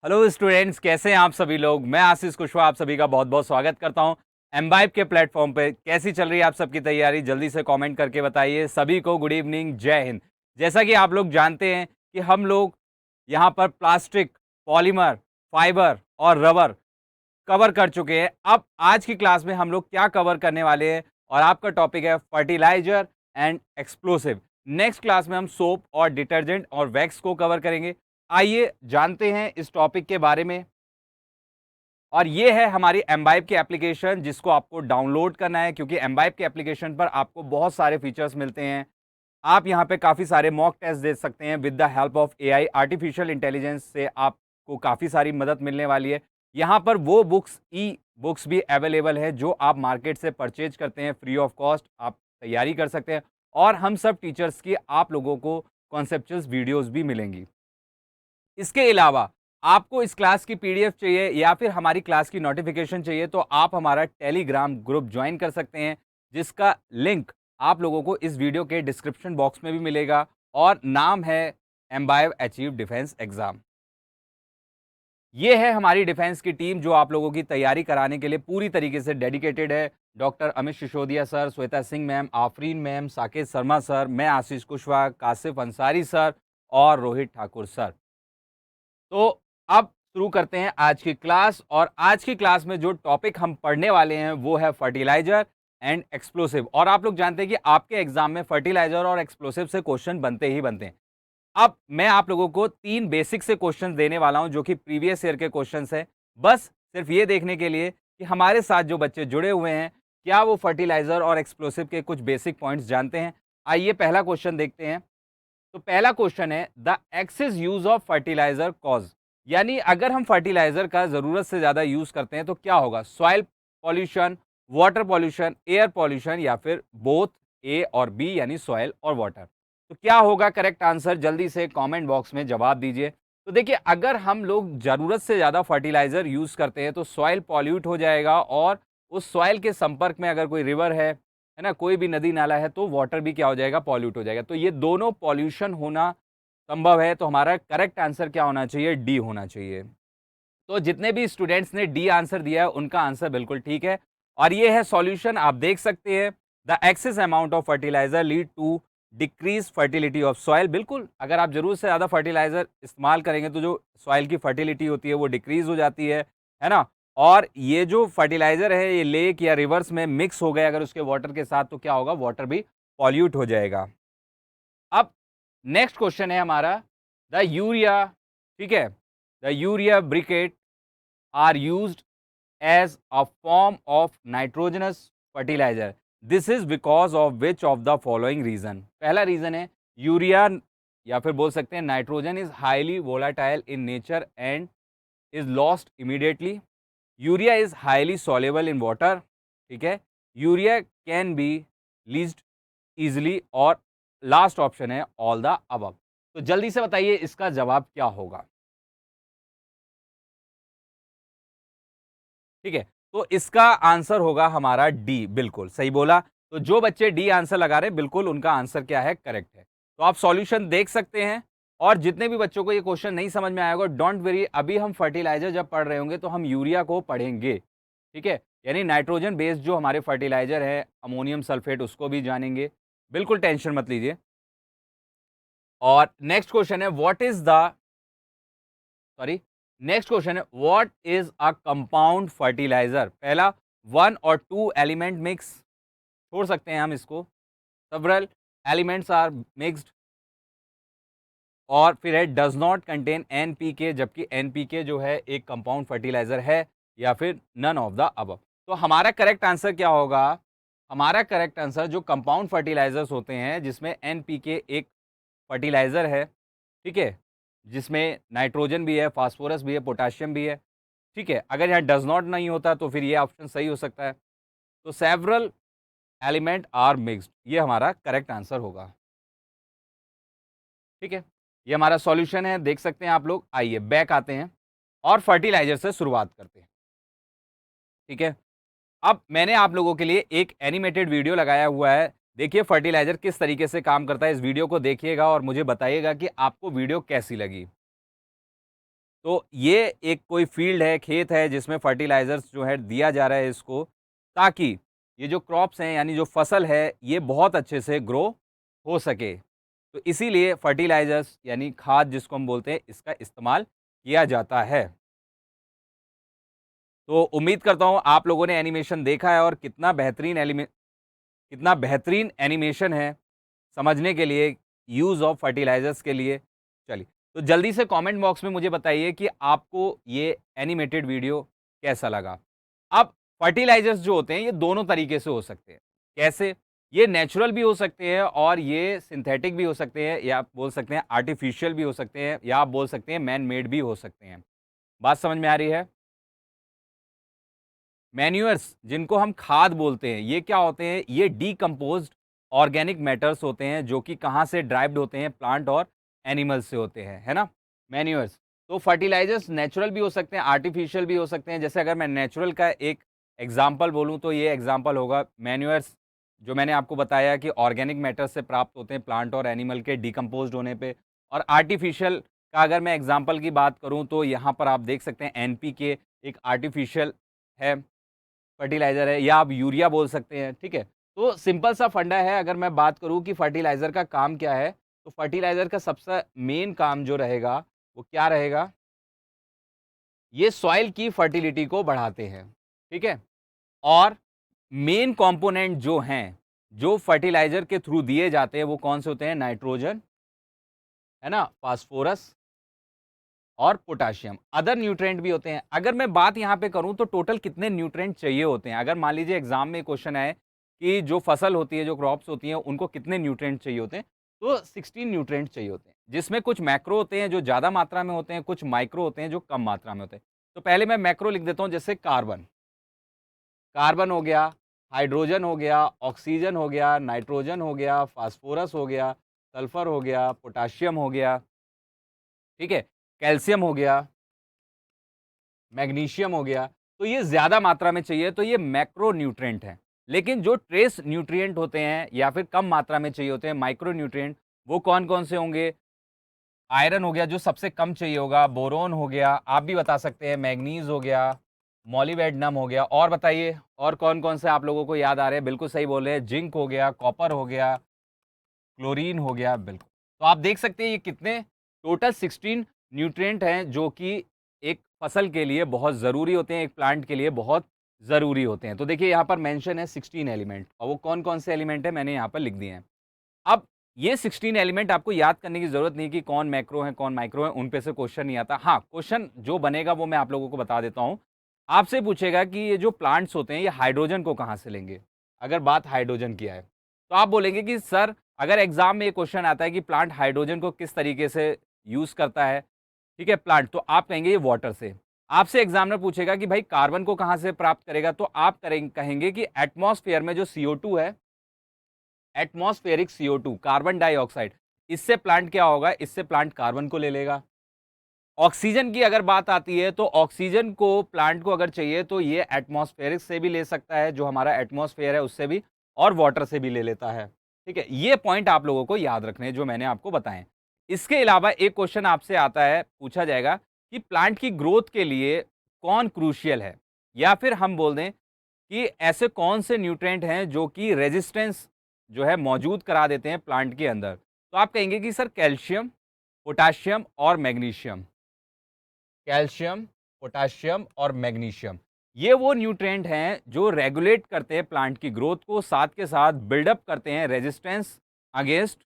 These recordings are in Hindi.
हेलो स्टूडेंट्स, कैसे हैं आप सभी लोग। मैं आशीष कुशवाहा आप सभी का बहुत बहुत स्वागत करता हूं एमबाइब के प्लेटफॉर्म पे। कैसी चल रही है आप सबकी तैयारी, जल्दी से कमेंट करके बताइए। सभी को गुड इवनिंग, जय हिंद। जैसा कि आप लोग जानते हैं कि हम लोग यहां पर प्लास्टिक, पॉलीमर, फाइबर और रबर कवर कर चुके हैं। अब आज की क्लास में हम लोग क्या कवर करने वाले हैं, और आपका टॉपिक है fertiliser and explosive. Next class में हम सोप और डिटर्जेंट और वैक्स को कवर करेंगे। आइए जानते हैं इस टॉपिक के बारे में। और ये है हमारी एम्बाइब की एप्लीकेशन, जिसको आपको डाउनलोड करना है, क्योंकि एम्बाइब के एप्लीकेशन पर आपको बहुत सारे फीचर्स मिलते हैं। आप यहाँ पे काफ़ी सारे मॉक टेस्ट दे सकते हैं with the help of AI, artificial intelligence से आपको काफ़ी सारी मदद मिलने वाली है। यहाँ पर वो ई बुक्स भी अवेलेबल है जो आप मार्केट से परचेज करते हैं, फ्री ऑफ कॉस्ट आप तैयारी कर सकते हैं। और हम सब टीचर्स की आप लोगों को कॉन्सेप्चुअल वीडियोज़ भी मिलेंगी। इसके अलावा आपको इस क्लास की पीडीएफ चाहिए या फिर हमारी क्लास की नोटिफिकेशन चाहिए, तो आप हमारा टेलीग्राम ग्रुप ज्वाइन कर सकते हैं, जिसका लिंक आप लोगों को इस वीडियो के डिस्क्रिप्शन बॉक्स में भी मिलेगा। और नाम है एम्बाइव अचीव डिफेंस एग्जाम। ये है हमारी डिफेंस की टीम जो आप लोगों की तैयारी कराने के लिए पूरी तरीके से डेडिकेटेड है। Doctor Amit Sisodia sir, Shweta Singh ma'am, Afreen ma'am, Saket Sharma sir, मैं आशीष कुशवाहा, कासिफ अंसारी सर और रोहित ठाकुर सर। तो अब शुरू करते हैं आज की क्लास। और आज की क्लास में जो टॉपिक हम पढ़ने वाले हैं वो है फर्टिलाइजर एंड एक्सप्लोसिव। और आप लोग जानते हैं कि आपके एग्जाम में फर्टिलाइजर और एक्सप्लोसिव से क्वेश्चन बनते ही बनते हैं। अब मैं आप लोगों को 3 बेसिक से क्वेश्चन देने वाला हूं, जो कि प्रीवियस ईयर के क्वेश्चंस हैं। बस सिर्फ ये देखने के लिए कि हमारे साथ जो बच्चे जुड़े हुए हैं, क्या वो फर्टिलाइजर और एक्सप्लोसिव के कुछ बेसिक पॉइंट्स जानते हैं। आइए पहला क्वेश्चन देखते हैं। तो पहला क्वेश्चन है, the excess use of fertiliser cause, यानी अगर हम फर्टिलाइजर का जरूरत से ज्यादा यूज करते हैं तो क्या होगा। Soil pollution, water pollution, air pollution, या फिर बोथ ए और बी, यानी सॉइल और वाटर। तो क्या होगा करेक्ट आंसर, जल्दी से कमेंट बॉक्स में जवाब दीजिए। तो देखिए, अगर हम लोग जरूरत से ज्यादा फर्टिलाइजर यूज करते हैं तो सॉइल पॉल्यूट हो जाएगा, और उस सॉइल के संपर्क में अगर कोई रिवर है ना, कोई भी नदी नाला है, तो वाटर भी क्या हो जाएगा, पॉल्यूट हो जाएगा। तो ये दोनों पॉल्यूशन होना संभव है। तो हमारा करेक्ट आंसर क्या होना चाहिए, डी होना चाहिए। तो जितने भी स्टूडेंट्स ने डी आंसर दिया है उनका आंसर बिल्कुल ठीक है। और ये है सॉल्यूशन, आप देख सकते हैं। The excess amount of fertiliser lead to decrease fertility of soil. बिल्कुल, अगर आप जरूर से ज़्यादा फर्टिलाइजर इस्तेमाल करेंगे तो जो सॉइल की फर्टिलिटी होती है वो डिक्रीज हो जाती है ना। और ये जो फर्टिलाइजर है, ये लेक या रिवर्स में मिक्स हो गए अगर उसके वाटर के साथ, तो क्या होगा, वाटर भी पॉल्यूट हो जाएगा। अब नेक्स्ट क्वेश्चन है हमारा, द यूरिया, ठीक है, the urea briquette are used as a form of nitrogenous fertilizer. This is because of which of the following reason. पहला रीजन है यूरिया, या फिर बोल सकते हैं nitrogen is highly volatile in nature and is lost immediately. Urea is highly soluble in water, ठीक है। Urea can be leased easily, और लास्ट ऑप्शन है ऑल द अबव। तो जल्दी से बताइए इसका जवाब क्या होगा। ठीक है, तो इसका आंसर होगा हमारा डी। बिल्कुल सही बोला। तो जो बच्चे डी आंसर लगा रहे हैं, बिल्कुल उनका आंसर क्या है, करेक्ट है। तो आप सॉल्यूशन देख सकते हैं। और जितने भी बच्चों को ये क्वेश्चन नहीं समझ में आएगा, डोंट वेरी, अभी हम फर्टिलाइजर जब पढ़ रहे होंगे तो हम यूरिया को पढ़ेंगे, ठीक है। यानी नाइट्रोजन बेस्ड जो हमारे फर्टिलाइजर है, अमोनियम सल्फेट, उसको भी जानेंगे। बिल्कुल टेंशन मत लीजिए। और नेक्स्ट क्वेश्चन है, what is the sorry next question है, what is a compound fertilizer. पहला, 1 और 2 एलिमेंट मिक्स, छोड़ सकते हैं हम इसको। सेवरल एलिमेंट्स आर मिक्स्ड, और फिर है डज नॉट कंटेन एनपीके, जबकि एनपीके जो है एक कंपाउंड फर्टिलाइजर है, या फिर नन ऑफ द अबव। तो हमारा करेक्ट आंसर क्या होगा, हमारा करेक्ट आंसर जो कंपाउंड फर्टिलाइजर्स होते हैं जिसमें एनपीके एक फर्टिलाइजर है, ठीक है, जिसमें नाइट्रोजन भी है, फास्फोरस भी है, पोटाशियम भी है, ठीक है। अगर यहाँ डज नॉट नहीं होता तो फिर ये ऑप्शन सही हो सकता है। तो सेवरल एलिमेंट आर मिक्स्ड, ये हमारा करेक्ट आंसर होगा, ठीक है। ये हमारा सॉल्यूशन है, देख सकते हैं आप लोग। आइए बैक आते हैं और फर्टिलाइजर से शुरुआत करते हैं, ठीक है। अब मैंने आप लोगों के लिए एक एनिमेटेड वीडियो लगाया हुआ है। देखिए फर्टिलाइजर किस तरीके से काम करता है। इस वीडियो को देखिएगा और मुझे बताइएगा कि आपको वीडियो कैसी लगी। तो ये एक कोई फील्ड है, खेत है जिसमें फर्टिलाइज़र्स जो है दिया जा रहा है इसको, ताकि ये जो क्रॉप्स हैं यानी जो फसल है, ये बहुत अच्छे से ग्रो हो सके। तो इसीलिए फर्टिलाइज़र्स यानी खाद जिसको हम बोलते हैं, इसका इस्तेमाल किया जाता है। तो उम्मीद करता हूँ आप लोगों ने एनिमेशन देखा है और कितना बेहतरीन एनिमेशन है समझने के लिए, यूज़ ऑफ फर्टिलाइज़र्स के लिए। चलिए, तो जल्दी से कमेंट बॉक्स में मुझे बताइए कि आपको ये एनिमेटेड वीडियो कैसा लगा? अब फर्टिलाइज़र्स जो होते हैं, ये दोनों तरीके से हो सकते हैं। कैसे? ये नेचुरल भी हो सकते हैं और ये सिंथेटिक भी हो सकते हैं, या आप बोल सकते हैं आर्टिफ़िशियल भी हो सकते हैं, या आप बोल सकते हैं मैन मेड भी हो सकते हैं। बात समझ में आ रही है? मैन्यूअर्स जिनको हम खाद बोलते हैं, ये क्या होते हैं? ये डीकम्पोज़्ड ऑर्गेनिक मैटर्स होते हैं जो कि कहाँ से ड्राइव्ड होते हैं? प्लांट और एनिमल्स से होते हैं, है ना? मैन्यूअर्स। तो फर्टिलाइज़र्स नेचुरल भी हो सकते हैं, आर्टिफ़िशियल भी हो सकते हैं। जैसे अगर मैं नेचुरल का एक एग्ज़ाम्पल बोलूँ तो ये एग्ज़ाम्पल होगा मैन्यूअर्स, जो मैंने आपको बताया कि ऑर्गेनिक मैटर से प्राप्त होते हैं प्लांट और एनिमल के डीकम्पोज़्ड होने पे। और आर्टिफ़िशियल का अगर मैं एग्ज़ाम्पल की बात करूँ तो यहाँ पर आप देख सकते हैं एनपीके एक आर्टिफ़िशियल है। फर्टिलाइज़र है, या आप यूरिया बोल सकते हैं, ठीक है? तो सिंपल सा फंडा है, अगर मैं बात करूँ कि फर्टिलाइज़र का काम क्या है, तो फर्टिलाइज़र का सबसे मेन काम जो रहेगा, वो क्या रहेगा? ये सॉइल की फर्टिलिटी को बढ़ाते हैं, ठीक है? और मेन कंपोनेंट जो हैं, जो फर्टिलाइज़र के थ्रू दिए जाते हैं, वो कौन से होते हैं? नाइट्रोजन, है ना? फास्फोरस और पोटेशियम। अदर न्यूट्रिएंट भी होते हैं। अगर मैं बात यहाँ पे करूँ तो टोटल कितने न्यूट्रिएंट चाहिए होते हैं? अगर मान लीजिए एग्ज़ाम में क्वेश्चन आए कि जो फसल होती है, जो क्रॉप्स होती हैं, उनको कितने न्यूट्रिएंट चाहिए होते हैं? तो 16 न्यूट्रिएंट चाहिए होते हैं, जिसमें कुछ मैक्रो होते हैं जो ज़्यादा मात्रा में होते हैं, कुछ माइक्रो होते हैं जो कम मात्रा में होते हैं। तो पहले मैं मैक्रो लिख देता हूँ, जैसे कार्बन। कार्बन हो गया, हाइड्रोजन हो गया, ऑक्सीजन हो गया, नाइट्रोजन हो गया, फास्फोरस हो गया, सल्फर हो गया, पोटेशियम हो गया, ठीक है? कैल्शियम हो गया, मैग्नीशियम हो गया, तो ये ज़्यादा मात्रा में चाहिए, तो ये मैक्रो न्यूट्रिएंट हैं। लेकिन जो ट्रेस न्यूट्रिएंट होते हैं या फिर कम मात्रा में चाहिए होते हैं, माइक्रो न्यूट्रिएंट, वो कौन-कौन से होंगे? आयरन हो गया जो सबसे कम चाहिए होगा, बोरोन हो गया, आप भी बता सकते हैं, मैंगनीज़ हो गया, मॉलिब्डेनम हो गया, और बताइए और कौन-कौन से आप लोगों को याद आ रहे हैं? बिल्कुल सही बोल रहे हैं, जिंक हो गया, कॉपर हो गया, क्लोरीन हो गया, बिल्कुल। तो आप देख सकते हैं ये कितने टोटल 16 न्यूट्रिएंट हैं जो कि एक फसल के लिए बहुत ज़रूरी होते हैं, एक प्लांट के लिए बहुत ज़रूरी होते हैं। तो देखिए यहाँ पर मेंशन है 16 एलिमेंट, और वो कौन-कौन से एलिमेंट हैं मैंने यहाँ पर लिख दिए हैं। अब ये 16 एलिमेंट आपको याद करने की ज़रूरत नहीं कि कौन मैक्रो है, कौन माइक्रो है, उन पे से क्वेश्चन नहीं आता। हाँ, क्वेश्चन जो बनेगा वो मैं आप लोगों को बता देता हूँ। आपसे पूछेगा कि ये जो प्लांट्स होते हैं, ये हाइड्रोजन को कहाँ से लेंगे? अगर बात हाइड्रोजन की आए, तो आप बोलेंगे कि सर, अगर एग्ज़ाम में ये क्वेश्चन आता है कि प्लांट हाइड्रोजन को किस तरीके से यूज़ करता है, ठीक है, प्लांट, तो आप कहेंगे ये वाटर से। आपसे एग्ज़ामिनर पूछेगा कि भाई कार्बन को कहाँ से प्राप्त करेगा? तो आप कहेंगे कि एटमॉस्फेयर में जो CO2 है, एटमॉस्फेरिक CO2 कार्बन डाइऑक्साइड, इससे प्लांट क्या होगा? इससे प्लांट कार्बन को ले लेगा। ऑक्सीजन की अगर बात आती है तो ऑक्सीजन को प्लांट को अगर चाहिए तो ये एटमॉस्फेरिक से भी ले सकता है, जो हमारा एटमॉस्फेयर है उससे भी, और वाटर से भी ले लेता है। ठीक है, ये पॉइंट आप लोगों को याद रखने हैं जो मैंने आपको बताए। इसके अलावा एक क्वेश्चन आपसे आता है, पूछा जाएगा कि प्लांट की ग्रोथ के लिए कौन क्रूशियल है, या फिर हम बोल दें कि ऐसे कौन से न्यूट्रिएंट हैं जो कि रेजिस्टेंस जो है मौजूद करा देते हैं प्लांट के अंदर। तो आप कहेंगे कि सर कैल्शियम, पोटेशियम और मैग्नीशियम। कैल्शियम, पोटेशियम और मैग्नीशियम, ये वो न्यूट्रिएंट हैं जो रेगुलेट करते हैं प्लांट की ग्रोथ को, साथ के साथ बिल्डअप करते हैं रेजिस्टेंस अगेंस्ट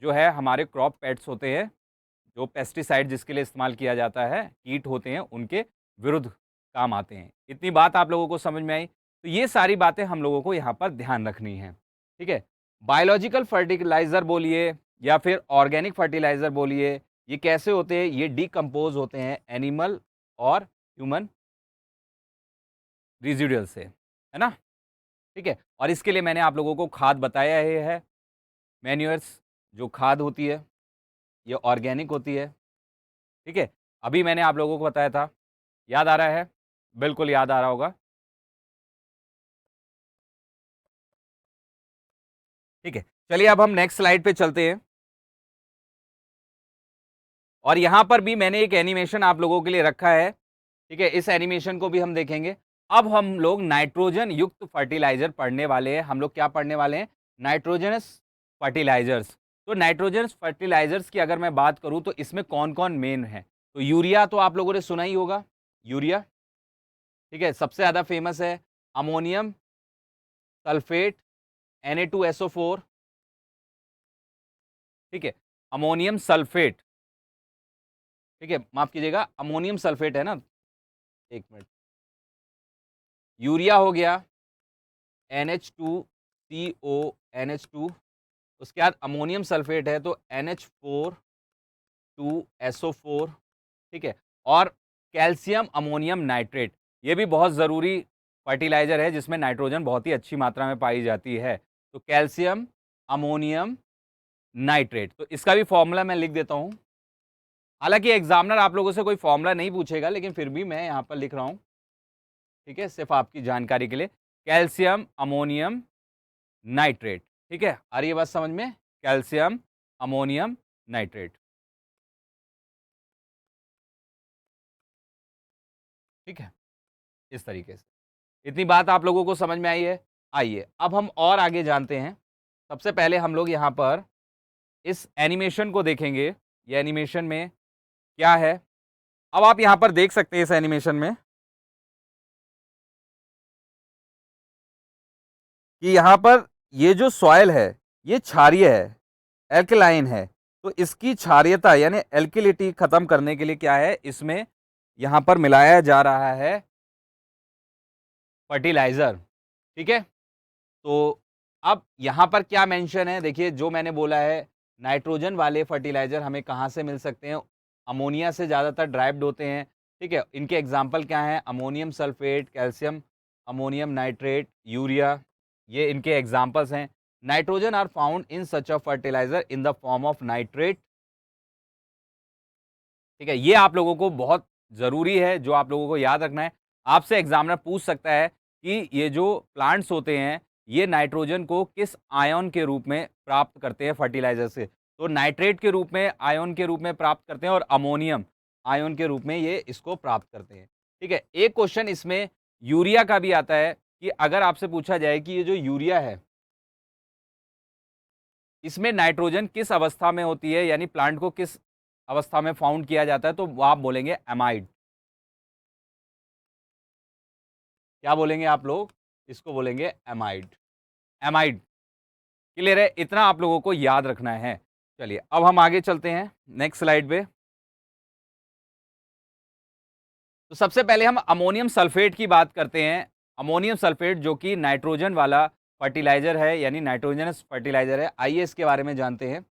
जो है हमारे क्रॉप पेट्स होते हैं, जो पेस्टिसाइड जिसके लिए इस्तेमाल किया जाता है, कीट होते हैं, उनके विरुद्ध काम आते हैं। इतनी बात आप लोगों को समझ में आई? तो ये सारी बातें हम लोगों को यहाँ पर ध्यान रखनी है, ठीक है? बायोलॉजिकल फर्टिलाइज़र बोलिए या फिर ऑर्गेनिक फर्टिलाइज़र बोलिए, ये कैसे होते हैं? ये डिकम्पोज़ होते हैं एनिमल और ह्यूमन रेज़िड्यूअल से, है ना? ठीक है? और इसके लिए मैंने आप लोगों को खाद बताया ही है, मैन्यूअर्स जो खाद होती है, ये ऑर्गेनिक होती है, ठीक है? अभी मैंने आप लोगों को बताया था, याद आ रहा है? बिल्कुल याद आ रहा होगा, ठीक है? चलिए अब हम नेक्स्ट स्लाइड पे चलते हैं। और यहाँ पर भी मैंने एक एनिमेशन आप लोगों के लिए रखा है, ठीक है, इस एनिमेशन को भी हम देखेंगे। अब हम लोग नाइट्रोजन युक्त फर्टिलाइज़र पढ़ने वाले हैं। हम लोग क्या पढ़ने वाले हैं? Nitrogenous fertilisers. तो नाइट्रोजनस फर्टिलाइज़र्स की अगर मैं बात करूँ तो इसमें कौन-कौन मेन है? तो यूरिया तो आप लोगों ने सुना ही होगा, यूरिया, ठीक है? सबसे ज़्यादा फेमस है। अमोनियम सल्फेट, Na2SO4, ठीक है? अमोनियम सल्फेट, ठीक है? माफ़ कीजिएगा, अमोनियम सल्फेट है ना? 1 मिनट। यूरिया हो गया, NH2CO, NH2, उसके बाद अमोनियम सल्फेट है तो NH4 2SO4, ठीक है? और कैल्शियम अमोनियम नाइट्रेट, ये भी बहुत ज़रूरी फर्टिलाइज़र है जिसमें नाइट्रोजन बहुत ही अच्छी मात्रा में पाई जाती है। तो कैल्शियम अमोनियम नाइट्रेट, तो इसका भी फ़ॉर्मूला मैं लिख देता हूँ। हालाँकि एग्ज़ामिनर आप लोगों से कोई फ़ॉर्मूला नहीं पूछेगा, लेकिन फिर भी मैं यहाँ पर लिख रहा हूँ, ठीक है? सिर्फ़ आपकी जानकारी के लिए, कैल्शियम अमोनियम नाइट्रेट, ठीक है? आ रही है बात समझ में? कैल्शियम अमोनियम नाइट्रेट, ठीक है? इस तरीके से। इतनी बात आप लोगों को समझ में आई है? आइए, अब हम और आगे जानते हैं। सबसे पहले हम लोग यहाँ पर इस एनिमेशन को देखेंगे। ये एनिमेशन में क्या है? अब आप यहाँ पर देख सकते हैं इस एनिमेशन में कि यहाँ पर ये जो सॉइल है, ये क्षारीय है, एल्कलाइन है। तो इसकी क्षारीयता यानी एल्किलिटी खत्म करने के लिए क्या है, इसमें यहाँ पर मिलाया जा रहा है फर्टिलाइज़र, ठीक है? तो अब यहाँ पर क्या मेंशन है, देखिए जो मैंने बोला है, नाइट्रोजन वाले फर्टिलाइज़र हमें कहाँ से मिल सकते हैं? अमोनिया से ज़्यादातर ड्राइव्ड होते हैं, ठीक है? इनके एग्ज़ाम्पल क्या हैं? Ammonium sulphate, calcium ammonium nitrate, urea, ये इनके एग्ज़ाम्पल्स हैं। Nitrogen are found in such a fertiliser in the form of nitrate, ठीक है? ये आप लोगों को बहुत ज़रूरी है, जो आप लोगों को याद रखना है। आपसे एग्ज़ामिनर पूछ सकता है कि ये जो प्लांट्स होते हैं, ये नाइट्रोजन को किस आयन के रूप में प्राप्त करते हैं फर्टिलाइज़र से? तो नाइट्रेट के रूप में, आयन के रूप में प्राप्त करते हैं और अमोनियम आयन के रूप में ये इसको प्राप्त करते हैं, ठीक है? एक क्वेश्चन इसमें यूरिया का भी आता है कि अगर आपसे पूछा जाए कि ये जो यूरिया है, इसमें नाइट्रोजन किस अवस्था में होती है, यानी प्लांट को किस अवस्था में फाउंड किया जाता है, तो वो आप बोलेंगे एमाइड। क्या बोलेंगे आप लोग? इसको बोलेंगे एमाइड। एमाइड, क्लियर है? इतना आप लोगों को याद रखना है। चलिए, अब हम आगे चलते हैं नेक्स्ट स्लाइड पे। तो सबसे पहले हम अमोनियम सल्फेट की बात करते हैं। अमोनियम सल्फेट जो कि नाइट्रोजन वाला फर्टिलाइज़र है, यानी नाइट्रोजनस फर्टिलाइज़र है। आइए इसके बारे में जानते हैं।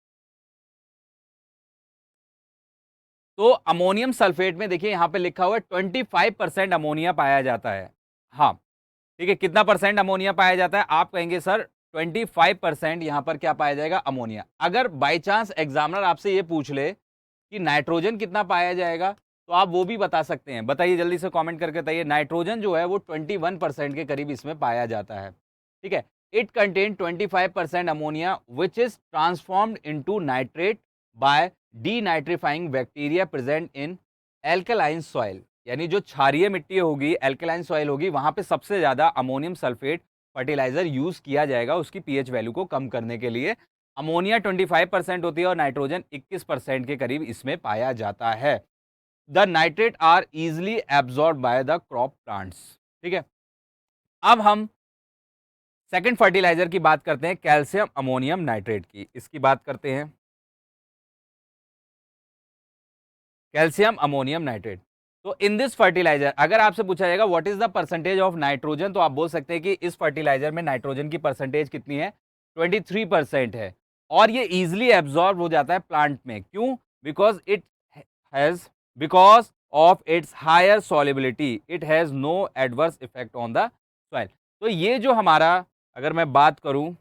तो अमोनियम सल्फेट में देखिए यहाँ पे लिखा हुआ है 25% अमोनिया पाया जाता है। हाँ, ठीक है, कितना परसेंट अमोनिया पाया जाता है? आप कहेंगे सर 25% यहाँ पर क्या पाया जाएगा? अमोनिया। अगर बाय चांस एग्जामिनर आपसे ये पूछ ले कि नाइट्रोजन कितना पाया जाएगा, तो आप वो भी बता सकते हैं। बताइए जल्दी से कमेंट करके बताइए। नाइट्रोजन जो है वो 21% के करीब इसमें पाया जाता है, ठीक है? It contain 25% ammonia which is transformed into nitrate by denitrifying bacteria present in alkaline soil. यानी जो क्षारीय मिट्टी होगी, एल्कलाइन सॉइल होगी, वहां पे सबसे ज्यादा अमोनियम सल्फेट फर्टिलाइजर यूज किया जाएगा उसकी पीएच वैल्यू को कम करने के लिए। अमोनिया 25% होती है और नाइट्रोजन 21% के करीब इसमें पाया जाता है। The nitrate are easily absorb by the crop plants, ठीक है? अब हम सेकंड फर्टिलाइजर की बात करते हैं, कैल्शियम अमोनियम नाइट्रेट की। इसकी बात करते हैं, कैल्शियम अमोनियम नाइट्रेट। तो इन दिस फर्टिलाइजर अगर आपसे पूछा जाएगा what is the percentage of nitrogen, तो आप बोल सकते हैं कि इस फर्टिलाइजर में नाइट्रोजन की परसेंटेज कितनी है? 23% है। और ये इजिली एब्जॉर्ब हो जाता है प्लांट में। क्यों? Because it has because of its higher solubility it has no adverse effect on the soil. तो ये जो हमारा, अगर मैं बात करूं,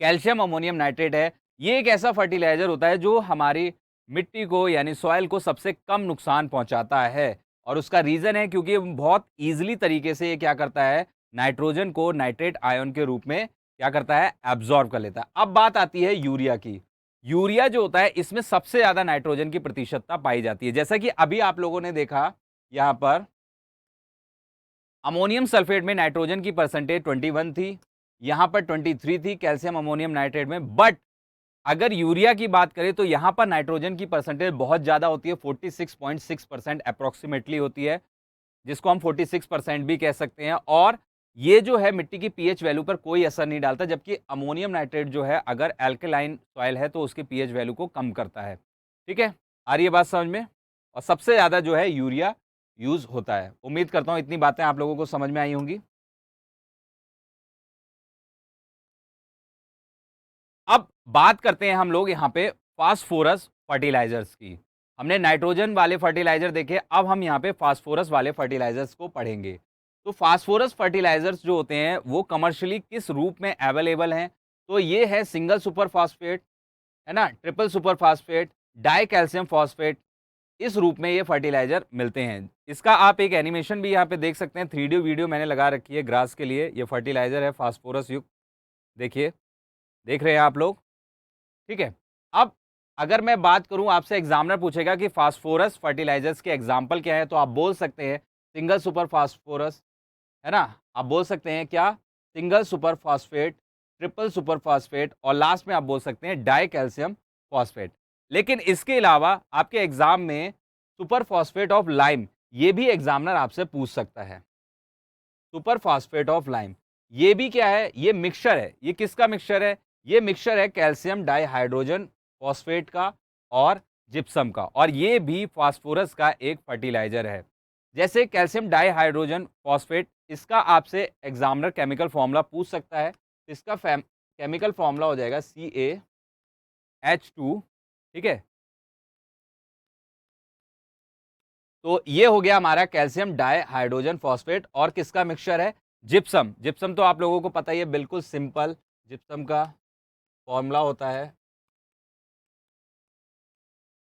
कैल्शियम अमोनियम नाइट्रेट है, ये एक ऐसा फर्टिलाइजर होता है जो हमारी मिट्टी को यानी सॉइल को सबसे कम नुकसान पहुंचाता है। और उसका रीजन है क्योंकि बहुत इजीली तरीके से ये क्या करता है, नाइट्रोजन को नाइट्रेट आयन के रूप में क्या करता है, एब्जॉर्ब कर लेता है। अब बात आती है यूरिया की। यूरिया जो होता है इसमें सबसे ज़्यादा नाइट्रोजन की प्रतिशतता पाई जाती है। जैसा कि अभी आप लोगों ने देखा यहाँ पर अमोनियम सल्फेट में नाइट्रोजन की परसेंटेज 21 थी, यहाँ पर 23 थी कैल्शियम अमोनियम नाइट्रेट में। बट अगर यूरिया की बात करें तो यहाँ पर नाइट्रोजन की परसेंटेज बहुत ज़्यादा होती है, 46.6% अप्रॉक्सिमेटली होती है, जिसको हम 46% भी कह सकते हैं। और ये जो है मिट्टी की पीएच वैल्यू पर कोई असर नहीं डालता, जबकि अमोनियम नाइट्रेट जो है अगर एल्कलाइन सॉइल है तो उसके पीएच वैल्यू को कम करता है। ठीक है, आ रही है बात समझ में? और सबसे ज़्यादा जो है यूरिया यूज़ होता है। उम्मीद करता हूँ इतनी बातें आप लोगों को समझ में आई होंगी। अब बात करते हैं हम लोग यहाँ पे फास्फोरस फर्टिलाइजर्स की। हमने नाइट्रोजन वाले फर्टिलाइजर देखे, अब हम यहाँ पे फास्फोरस वाले फर्टिलाइजर्स को पढ़ेंगे। तो फास्फोरस फर्टिलाइजर्स जो होते हैं वो कमर्शियली किस रूप में अवेलेबल हैं? तो ये है सिंगल सुपर फास्फेट, है ना, triple super phosphate, die calcium phosphate, इस रूप में ये फर्टिलाइजर मिलते हैं। इसका आप एक एनिमेशन भी यहाँ पे देख सकते हैं, 3D वीडियो मैंने लगा रखी है ग्रास के लिए। ये फर्टिलाइजर है फास्फोरस युक्त, देखिए, देख रहे हैं आप लोग? ठीक है। अब अगर मैं बात करूं, आपसे एग्जामिनर पूछेगा कि फास्फोरस फर्टिलाइजर्स के एग्जाम्पल क्या है, तो आप बोल सकते हैं सिंगल सुपर फास्फोरस, है ना, आप बोल सकते हैं क्या, single super phosphate, triple super phosphate, और लास्ट में आप बोल सकते हैं डाई कैल्शियम फॉस्फेट। लेकिन इसके अलावा आपके एग्जाम में सुपर फॉस्फेट ऑफ लाइम, ये भी एग्जामिनर आपसे पूछ सकता है। सुपर फास्फेट ऑफ लाइम, ये भी क्या है, ये मिक्सचर है। ये किसका मिक्सचर है? ये मिक्सचर है कैल्शियम डाइहाइड्रोजन फॉस्फेट का और जिप्सम का, और ये भी फास्फोरस का एक फर्टिलाइजर है। जैसे कैल्शियम डाइहाइड्रोजन फॉस्फेट, इसका आपसे एग्जामिनर केमिकल फॉर्मूला पूछ सकता है। इसका केमिकल फॉर्मूला हो जाएगा CaH2। ठीक है, तो ये हो गया हमारा कैल्शियम डाइहाइड्रोजन फॉस्फेट, और किसका मिक्सचर है? जिप्सम। जिप्सम तो आप लोगों को पता ही है, बिल्कुल सिंपल जिप्सम का फॉर्मूला होता है।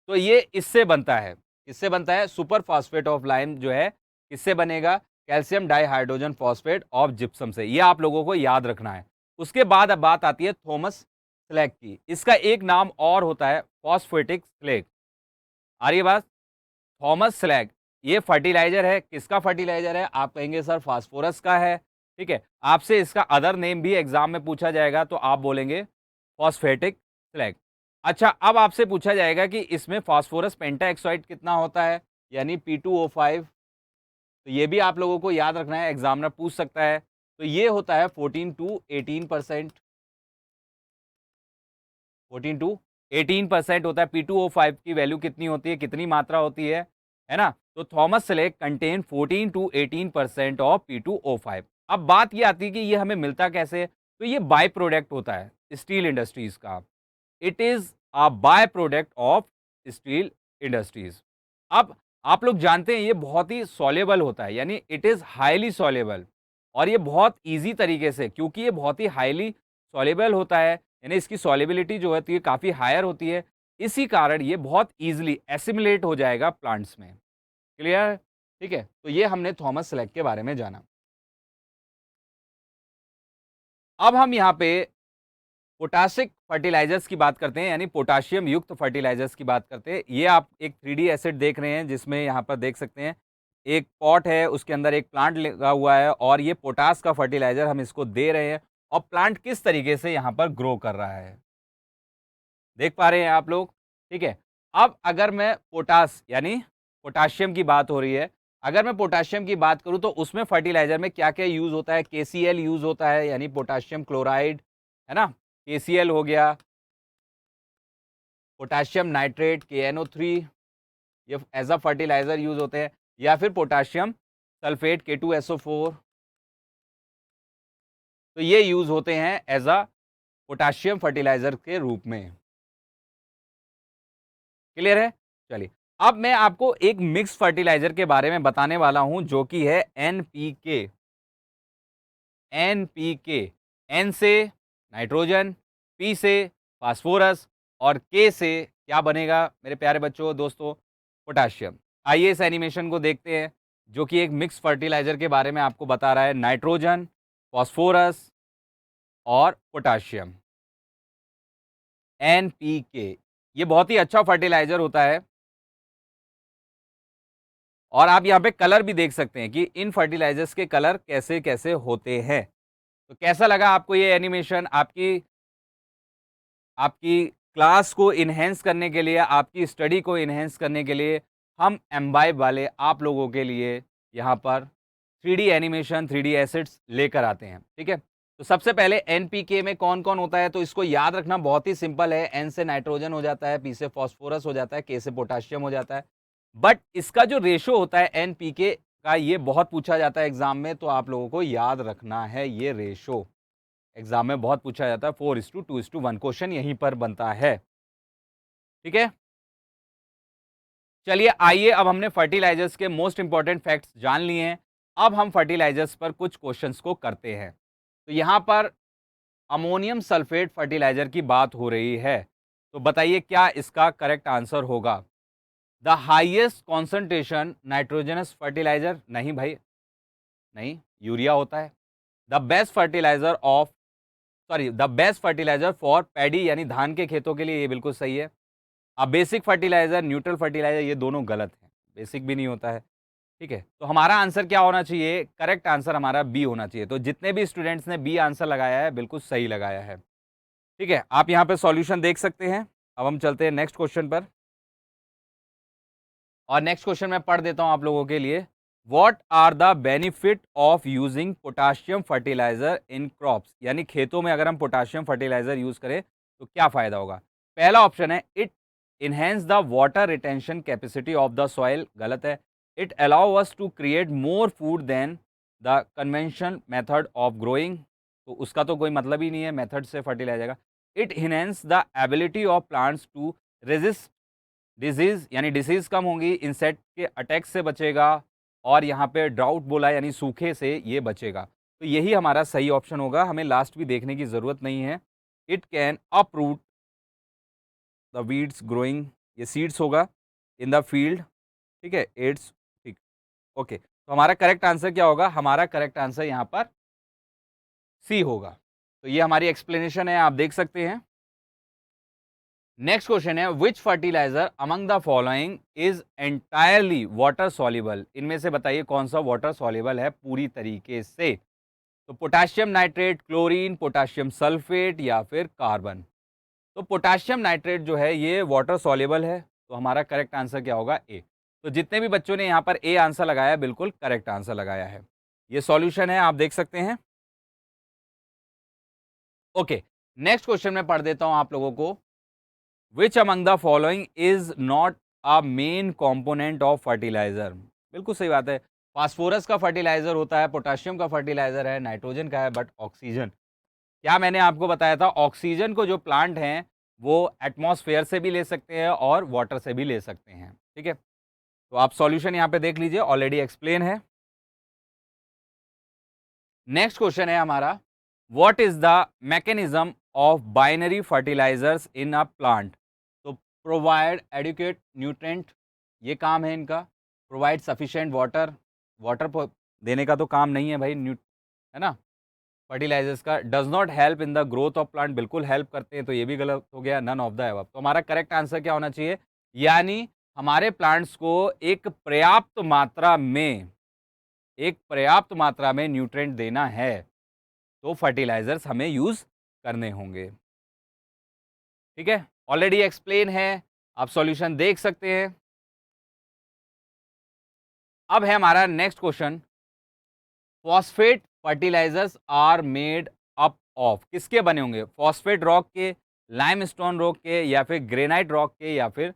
तो ये इससे बनता है, किससे बनता है? सुपर फास्फेट ऑफ लाइम जो है किससे बनेगा? Calcium dihydrogen phosphate of gypsum से। ये आप लोगों को याद रखना है। उसके बाद अब बात आती है थॉमस स्लैग की। इसका एक नाम और होता है फॉस्फेटिक स्लैग। आ रही है बात? थॉमस स्लैग, ये फर्टिलाइजर है। किसका फर्टिलाइजर है? आप कहेंगे सर फास्फोरस का है। ठीक है, आपसे इसका अदर नेम भी एग्जाम में पूछा जाएगा, तो आप बोलेंगे फॉस्फेटिक स्लैग। अच्छा, अब आपसे पूछा जाएगा कि इसमें फास्फोरस पेंटाऑक्साइड कितना होता है, यानी P2O5। तो ये भी आप लोगों को याद रखना है, एग्जामिनर पूछ सकता है। तो ये होता है 14 to 18%, 14 to 18% होता है। P2O5 की वैल्यू कितनी होती है, कितनी मात्रा होती है ना? तो Thomas slag contain 14 to 18% of P2O5। अब बात ये आती है कि ये हमें मिलता कैसे है? तो ये बाय प्रोडक्ट होता है स्टील इंडस्ट्रीज का। It is a by product of steel industries. अब आप लोग जानते हैं ये बहुत ही सॉल्युबल होता है, यानी इट इज हाईली सॉल्युबल, और ये बहुत इजी तरीके से, क्योंकि ये बहुत ही हाईली सॉल्युबल होता है, यानी इसकी सॉल्युबिलिटी जो होती है काफ़ी हायर होती है, इसी कारण ये बहुत ईजिली एसिमिलेट हो जाएगा प्लांट्स में। क्लियर है? ठीक है, तो ये हमने थॉमस स्लेग के बारे में जाना। अब हम यहाँ पे पोटासिक फर्टिलाइजर्स की बात करते हैं, यानी पोटाशियम युक्त फर्टिलाइजर्स की बात करते हैं। ये आप एक 3D एसिड देख रहे हैं, जिसमें यहाँ पर देख सकते हैं एक पॉट है, उसके अंदर एक प्लांट लगा हुआ है, और ये पोटास का फर्टिलाइजर हम इसको दे रहे हैं, और प्लांट किस तरीके से यहाँ पर ग्रो कर रहा है, देख पा रहे हैं आप लोग? ठीक है। अब अगर मैं पोटास यानी पोटाशियम की बात हो रही है, अगर मैं पोटाशियम की बात करूँ तो उसमें फर्टिलाइजर में क्या-क्या यूज़ होता है? KCl यूज़ होता है, यानी पोटाशियम क्लोराइड, है ना? KCl हो गया, पोटाशियम नाइट्रेट KNO3, ये एज़ अ फर्टिलाइजर यूज़ होते हैं, या फिर पोटाशियम सल्फेट K2SO4, तो ये यूज़ होते हैं एज़ अ पोटाशियम फर्टिलाइजर के रूप में। क्लियर है? चलिए, अब मैं आपको एक मिक्स फर्टिलाइजर के बारे में बताने वाला हूं, जो कि है NPK। NPK, N से नाइट्रोजन, P से फास्फोरस, और K से क्या बनेगा मेरे प्यारे बच्चों, दोस्तों? पोटाशियम। आइए इस एनिमेशन को देखते हैं, जो कि एक मिक्स फर्टिलाइजर के बारे में आपको बता रहा है, नाइट्रोजन, फास्फोरस और पोटाशियम। एनपीके, ये बहुत ही अच्छा फर्टिलाइजर होता है और आप यहाँ पे कलर भी देख सकते हैं कि इन फर्टिलाइजर्स के कलर कैसे कैसे होते हैं। तो कैसा लगा आपको ये एनिमेशन? आपकी आपकी क्लास को इन्हेंस करने के लिए, आपकी स्टडी को इन्हेंस करने के लिए हम एम्बाइब वाले आप लोगों के लिए यहाँ पर 3D एनिमेशन, 3D एसेट्स लेकर आते हैं, ठीक है? तो सबसे पहले एनपीके में कौन-कौन होता है, तो इसको याद रखना बहुत ही सिंपल है। एन से नाइट्रोजन हो जाता है, पी से फास्फोरस हो जाता है, के से पोटेशियम हो जाता है। बट इसका जो रेशो होता है एनपीके का, ये बहुत पूछा जाता है एग्जाम में, तो आप लोगों को याद रखना है ये रेशो। एग्जाम में बहुत पूछा जाता है, 4:2:1 क्वेश्चन यहीं पर बनता है, ठीक है? चलिए आइए, अब हमने फर्टिलाइजर्स के मोस्ट इंपॉर्टेंट फैक्ट्स जान लिए हैं। अब हम फर्टिलाइजर्स पर कुछ क्वेश्चंस को करते हैं। तो यहाँ पर अमोनियम सल्फेट फर्टिलाइजर की बात हो रही है, तो बताइए क्या इसका करेक्ट आंसर होगा? The highest concentration nitrogenous fertiliser? नहीं भाई, नहीं, यूरिया होता है। The best fertiliser of sorry the best fertiliser for paddy यानी धान के खेतों के लिए, ये बिल्कुल सही है। अब बेसिक फर्टिलाइजर, न्यूट्रल फर्टिलाइजर, ये दोनों गलत हैं, बेसिक भी नहीं होता है, ठीक है? तो हमारा आंसर क्या होना चाहिए? करेक्ट आंसर हमारा बी होना चाहिए। तो जितने भी स्टूडेंट्स ने बी आंसर लगाया है, बिल्कुल सही लगाया है, ठीक है? आप यहाँ पे सॉल्यूशन देख सकते हैं। अब हम चलते हैं नेक्स्ट क्वेश्चन पर, और नेक्स्ट क्वेश्चन मैं पढ़ देता हूँ आप लोगों के लिए। What are the benefit of using potassium fertiliser in crops? यानी खेतों में अगर हम पोटाशियम फर्टिलाइजर यूज करें तो क्या फायदा होगा? पहला ऑप्शन है it enhance the water retention capacity of the soil, गलत है। It allow us to create more food than the convention method of growing, तो उसका तो कोई मतलब ही नहीं है, मेथड से फर्टिलाइजर जाएगा। It enhance the ability of plants to resist disease, यानी डिसीज कम होंगी, इंसेक्ट के अटैक से बचेगा, और यहाँ पे ड्राउट बोला यानी सूखे से ये बचेगा। तो यही हमारा सही ऑप्शन होगा, हमें लास्ट भी देखने की जरूरत नहीं है। It can uproot the weeds growing, ये सीड्स होगा इन द फील्ड, ठीक है? एड्स, ठीक, ओके। तो हमारा करेक्ट आंसर क्या होगा? हमारा करेक्ट आंसर यहाँ पर सी होगा। तो ये हमारी एक्सप्लेनेशन है, आप देख सकते हैं। नेक्स्ट क्वेश्चन है, which fertilizer among the following is entirely water soluble? इनमें से बताइए कौन सा वाटर सॉल्युबल है पूरी तरीके से? तो potassium nitrate, chlorine, potassium sulphate या फिर कार्बन? तो पोटेशियम नाइट्रेट जो है ये वाटर सॉल्युबल है, तो हमारा करेक्ट आंसर क्या होगा? ए। तो जितने भी बच्चों ने यहाँ पर ए आंसर लगाया, बिल्कुल करेक्ट आंसर लगाया है। ये सॉल्यूशन है, आप देख सकते हैं। ओके, नेक्स्ट क्वेश्चन में पढ़ देता हूं आप लोगों को। Which among the following is not a main component of fertiliser? बिल्कुल सही बात है। फास्फोरस का फर्टिलाइजर होता है, पोटेशियम का फर्टिलाइजर है, नाइट्रोजन का है, बट ऑक्सीजन, क्या मैंने आपको बताया था? ऑक्सीजन को जो प्लांट हैं वो एटमॉस्फेयर से भी ले सकते हैं और वाटर से भी ले सकते हैं, ठीक है? तो आप सॉल्यूशन यहाँ पे देख लीजिए, ऑलरेडी एक्सप्लेन है। नेक्स्ट क्वेश्चन है हमारा, what is the mechanism of binary fertilisers in a plant? तो प्रोवाइड एडुकेट न्यूट्रेंट, ये काम है इनका। प्रोवाइड सफिशिएंट वाटर, वाटर देने का तो काम नहीं है भाई, है ना? फर्टिलाइजर्स का does not help in the growth of plant, बिल्कुल हेल्प करते हैं, तो ये भी गलत हो गया, नन ऑफ द अबव। तो हमारा करेक्ट आंसर क्या होना चाहिए? यानी हमारे प्लांट्स को एक पर्याप्त मात्रा में न्यूट्रेंट देना है, तो फर्टिलाइजर्स हमें यूज करने होंगे, ठीक है? ऑलरेडी एक्सप्लेन है, आप सॉल्यूशन देख सकते हैं। अब है हमारा next question, phosphate fertilisers are made up of, किसके बने होंगे? फॉस्फेट रॉक के, लाइमस्टोन रॉक के, या फिर ग्रेनाइट रॉक के, या फिर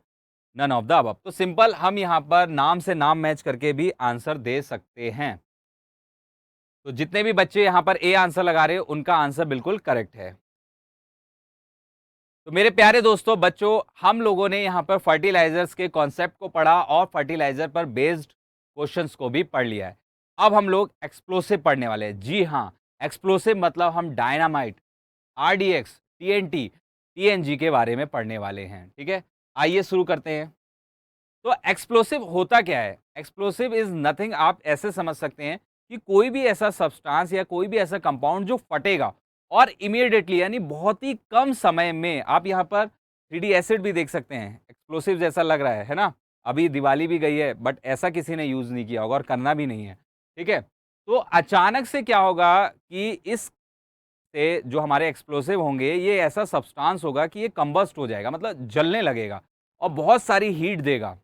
नन ऑफ द अबव? तो सिंपल, हम यहाँ पर नाम से नाम मैच करके भी आंसर दे सकते हैं। तो जितने भी बच्चे यहाँ पर ए आंसर लगा रहे हैं, उनका आंसर बिल्कुल करेक्ट है। तो मेरे प्यारे दोस्तों, बच्चों, हम लोगों ने यहाँ पर फर्टिलाइजर्स के कॉन्सेप्ट को पढ़ा और फर्टिलाइजर पर बेस्ड क्वेश्चंस को भी पढ़ लिया है। अब हम लोग एक्सप्लोसिव पढ़ने वाले हैं। जी हाँ, एक्सप्लोसिव मतलब हम डायनामाइट, आरडीएक्स, टीएनटी, टीएनजी के बारे में पढ़ने वाले हैं, ठीक है? आइए शुरू करते हैं। तो एक्सप्लोसिव होता क्या है? एक्सप्लोसिव इज नथिंग, आप ऐसे समझ सकते हैं कि कोई भी ऐसा सब्सटेंस या कोई भी ऐसा कंपाउंड जो फटेगा और इमीडिएटली यानी बहुत ही कम समय में आप यहाँ पर 3D एसिड भी देख सकते हैं, एक्सप्लोसिव जैसा लग रहा है ना? अभी दिवाली भी गई है बट ऐसा किसी ने यूज़ नहीं किया होगा और करना भी नहीं है, ठीक है? तो अचानक से क्या होगा कि इस से जो हमारे एक्सप्लोसिव होंगे, ये ऐसा सब्सटेंस होगा कि ये कंबस्ट हो जाएगा, मतलब जलने लगेगा और बहुत सारी हीट देगा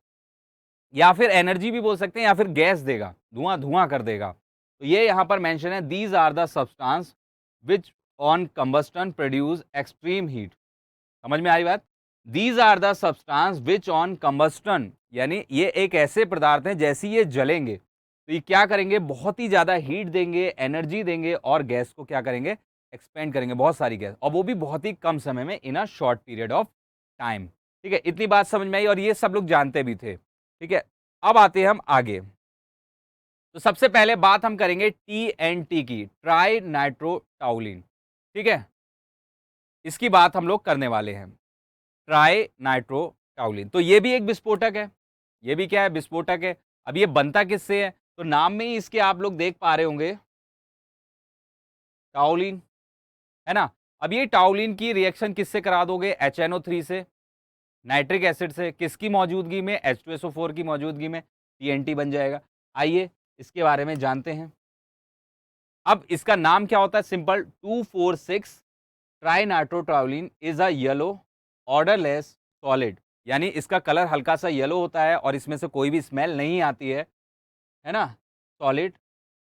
या फिर एनर्जी भी बोल सकते हैं या फिर गैस देगा, धुआं-धुआं कर देगा। तो ये यहाँ पर मेंशन है, these are the substance which on combustion produce extreme heat. समझ में आई बात? These are the substance which on combustion, यानी ये एक ऐसे पदार्थ हैं जैसे ही ये जलेंगे, तो ये क्या करेंगे, बहुत ही ज़्यादा हीट देंगे, एनर्जी देंगे और गैस को क्या करेंगे, एक्सपेंड करेंगे, बहुत सारी गैस, और वो भी बहुत ही कम समय में, in a short period of time. ठीक है, इतनी बात समझ में आई और ये सब लोग जानते भी थे। ठीक है, अब आते हैं हम आगे। तो सबसे पहले बात हम करेंगे टीएनटी की, ट्राई नाइट्रोटाउलिन। ठीक है, इसकी बात हम लोग करने वाले हैं। ट्राई नाइट्रोटाउलिन, तो ये भी एक विस्फोटक है। ये भी क्या है, विस्फोटक है। अब ये बनता किससे है, तो नाम में ही इसके आप लोग देख पा रहे होंगे, टाउलिन, है ना? अब ये टाउलिन की रिएक्शन किससे करा दोगे, HNO3 से, नाइट्रिक एसिड से, किसकी मौजूदगी में, H2SO4 की मौजूदगी में टीएनटी बन जाएगा। आइए इसके बारे में जानते हैं। अब इसका नाम क्या होता है, simple, 2,4,6 trinitrotoluene is a yellow odourless solid, यानी इसका कलर हल्का सा येलो होता है और इसमें से कोई भी स्मेल नहीं आती है ना? Solid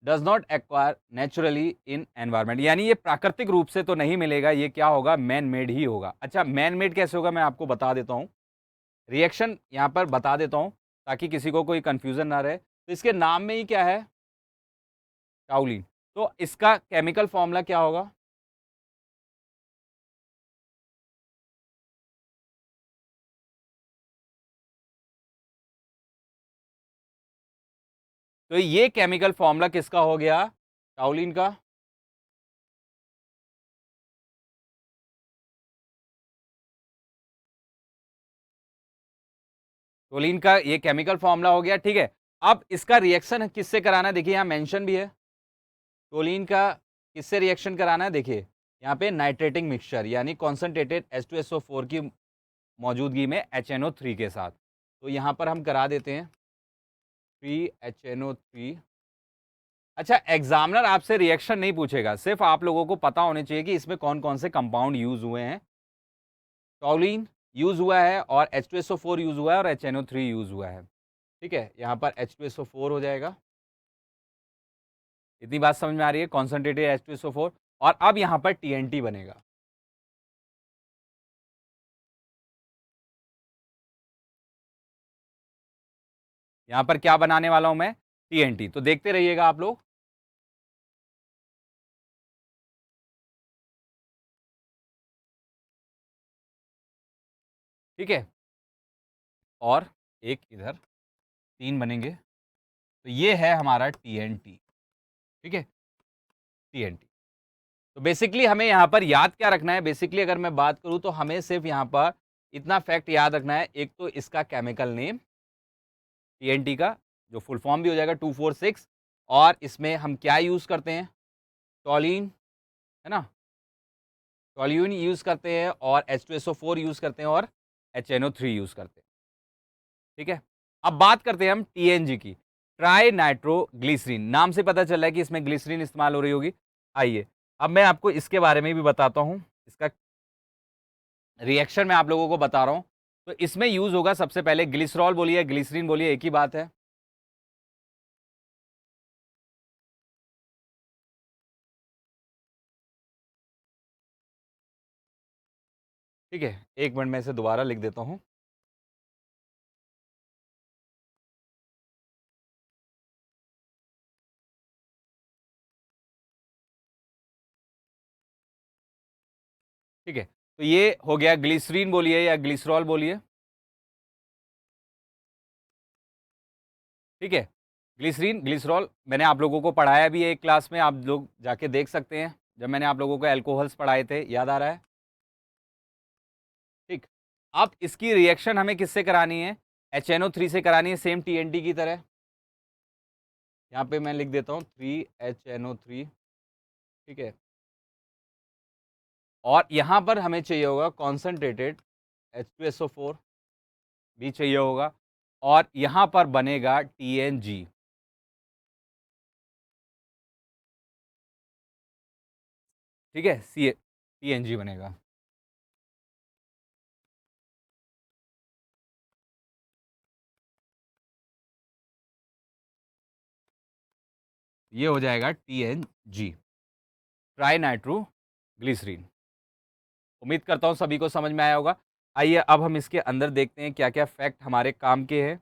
does not acquire naturally in environment, यानी ये प्राकृतिक रूप से तो नहीं मिलेगा, ये क्या होगा, मैन मेड ही होगा। अच्छा, मैन मेड कैसे होगा, मैं आपको बता देता हूँ, रिएक्शन यहाँ पर बता देता हूँ ताकि किसी को कोई कंफ्यूजन ना रहे। तो इसके नाम में ही क्या है, टाउलिन, तो इसका केमिकल फॉर्मूला क्या होगा, तो ये केमिकल फॉर्मूला किसका हो गया, टाउलिन का। टोलिन का ये केमिकल फॉर्मूला हो गया, ठीक है। अब इसका रिएक्शन किससे कराना है, देखिए यहाँ मेंशन भी है, टोलिन का किससे रिएक्शन कराना है, देखिए यहाँ पे नाइट्रेटिंग मिक्सचर यानी कॉन्सेंट्रेटेड H2SO4 की मौजूदगी में HNO3 के साथ। तो यहाँ पर हम करा देते हैं 3HNO3। अच्छा, एग्जामिनर आपसे रिएक्शन नहीं पूछेगा, सिर्फ आप लोगों को पता होने चाहिए कि इसमें कौन कौन से कंपाउंड यूज हुए हैं। टॉलिन यूज हुआ है और H2SO4 यूज हुआ है और HNO3 यूज हुआ है। ठीक है, यहाँ पर H2SO4 हो जाएगा। इतनी बात समझ में आ रही है, कॉन्सेंट्रेटेड H2SO4, और अब यहाँ पर TNT बनेगा। यहाँ पर क्या बनाने वाला हूं मैं, TNT, तो देखते रहिएगा आप लोग। ठीक है, और एक इधर, 3 बनेंगे, तो ये है हमारा TNT। ठीक है, TNT। तो बेसिकली हमें यहाँ पर याद क्या रखना है, बेसिकली अगर मैं बात करूँ तो हमें सिर्फ यहाँ पर इतना फैक्ट याद रखना है, एक तो इसका केमिकल नेम TNT का, जो फुल फॉर्म भी हो जाएगा 2,4,6, और इसमें हम क्या यूज़ करते हैं, टॉलिन, है ना? टॉल्यून यूज़ करते हैं और H2SO4 यूज़ करते हैं और HNO3 यूज़ करते हैं। ठीक है? अब बात करते हैं हम TNG की, ट्राई नाइट्रोग्लिसरीन, नाम से पता चल रहा है कि इसमें ग्लिसरीन इस्तेमाल हो रही होगी। आइए, अब मैं आपको इसके बारे में भी बताता हूँ, इसका रिएक्शन मैं आप लोगों को बता रहा हूँ। तो इसमें यूज़ होगा सबसे पहले, ग्लिसरॉल बोलिए, ग्लिसरीन बोलिए, एक ही बात है। ठीक है? 1 मिनट में इसे दोबारा लिख देता हूँ। ठीक है? तो ये हो गया, ग्लिसरीन बोलिए या ग्लिसरॉल बोलिए। ठीक है? ग्लिसरीन, ग्लिसरॉल मैंने आप लोगों को पढ़ाया भी है एक क्लास में, आप लोग जाके देख सकते हैं, जब मैंने आप लोगों को अल्कोहल्स पढ़ाए थे, याद आ रहा है? ठीक। अब इसकी रिएक्शन हमें किससे करानी है, HNO3 से करानी है, सेम TNT की तरह। यहाँ पे मैं लिख देता हूँ 3HNO3। ठीक है? और यहाँ पर हमें चाहिए होगा कॉन्सेंट्रेटेड H2SO4 भी चाहिए होगा, और यहाँ पर बनेगा TNG। ठीक है, TNG बनेगा। ये हो जाएगा TNG, ट्राई नाइट्रोग्लिसरीन। उम्मीद करता हूँ सभी को समझ में आया होगा। आइए अब हम इसके अंदर देखते हैं क्या-क्या फैक्ट हमारे काम के हैं।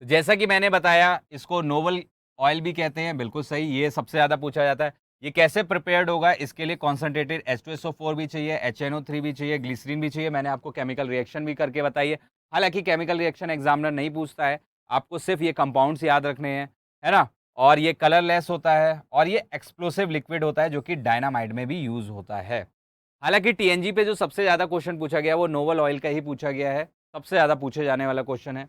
तो जैसा कि मैंने बताया, इसको नोवल ऑयल भी कहते हैं, बिल्कुल सही, ये सबसे ज़्यादा पूछा जाता है। ये कैसे प्रिपेयर्ड होगा, इसके लिए कॉन्सन्ट्रेटेड H2SO4 भी चाहिए, HNO3 भी चाहिए, ग्लिसरीन भी चाहिए। मैंने आपको केमिकल रिएक्शन भी करके बताई है। हालाँकि केमिकल रिएक्शन एग्जामिनर नहीं पूछता है, आपको सिर्फ़ ये कंपाउंड्स याद रखने हैं, है ना? और ये कलरलेस होता है, और ये एक्सप्लोसिव लिक्विड होता है, जो कि डायनामाइट में भी यूज़ होता है। हालाँकि टीएनजी पे जो सबसे ज़्यादा क्वेश्चन पूछा गया है, वो नोवल ऑयल का ही पूछा गया है, सबसे ज़्यादा पूछे जाने वाला क्वेश्चन है।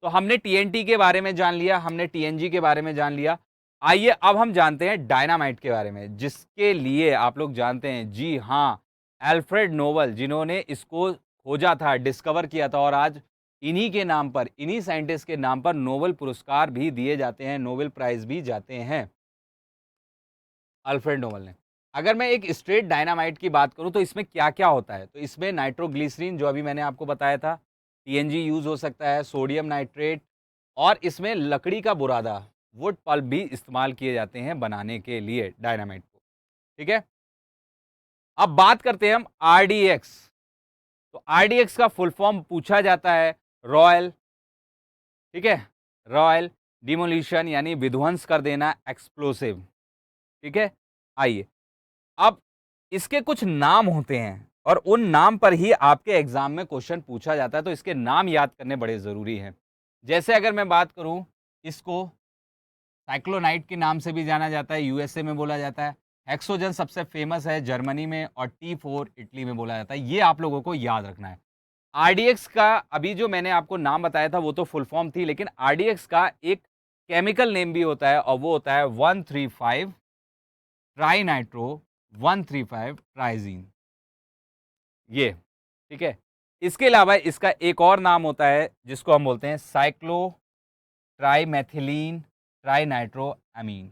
तो हमने टीएनटी के बारे में जान लिया, हमने टीएनजी के बारे में जान लिया। आइए अब हम जानते हैं डायनामाइट के बारे में, जिसके लिए आप लोग जानते हैं, जी हाँ, अल्फ्रेड नोबल, जिन्होंने इसको खोजा था, डिस्कवर किया था, और आज इन्हीं के नाम पर, इन्हीं साइंटिस्ट के नाम पर नोबेल पुरस्कार भी दिए जाते हैं, नोबेल प्राइज़ भी जाते हैं, अल्फ्रेड नोबल ने। अगर मैं एक स्ट्रेट डायनामाइट की बात करूँ तो इसमें क्या-क्या होता है? तो इसमें नाइट्रोग्लिसरीन, जो अभी मैंने आपको बताया था, टीएनजी यूज़ हो सकता है, सोडियम नाइट्रेट, और इसमें लकड़ी का बुरादा, वुड पल्प भी इस्तेमाल किए जाते हैं बनाने के लिए डायनामाइट को, ठीक है? अब बात करते हैं हम आरडीएक्स। तो आरडीएक्स का फुल फॉर्म पूछा जाता है रॉयल, ठीक है? रॉयल डिमोलिशन, यानी विध्वंस कर देना, एक्सप्लोसिव, ठीक है? आइए, अब इसके कुछ नाम होते हैं, और उन नाम पर ही आपके एग्जाम में क्वेश्चन पूछा जाता है, तो इसके नाम याद करने बड़े ज़रूरी हैं। जैसे अगर मैं बात करूं, इसको साइक्लोनाइट के नाम से भी जाना जाता है, यूएसए में बोला जाता है। हेक्सोजन सबसे फेमस है जर्मनी में, और T4 इटली में बोला जाता है। ये आप लोगों को याद रखना है। आरडीएक्स का अभी जो मैंने आपको नाम बताया था वो तो फुल फॉर्म थी, लेकिन आरडीएक्स का एक केमिकल नेम भी होता है, और वो होता है 135 ट्राई नाइट्रो 135 ट्राइजीन, ये, ठीक है? इसके अलावा इसका एक और नाम होता है, जिसको हम बोलते हैं साइक्लो ट्राइमेथिलीन ट्राइनाइट्रोएमीन,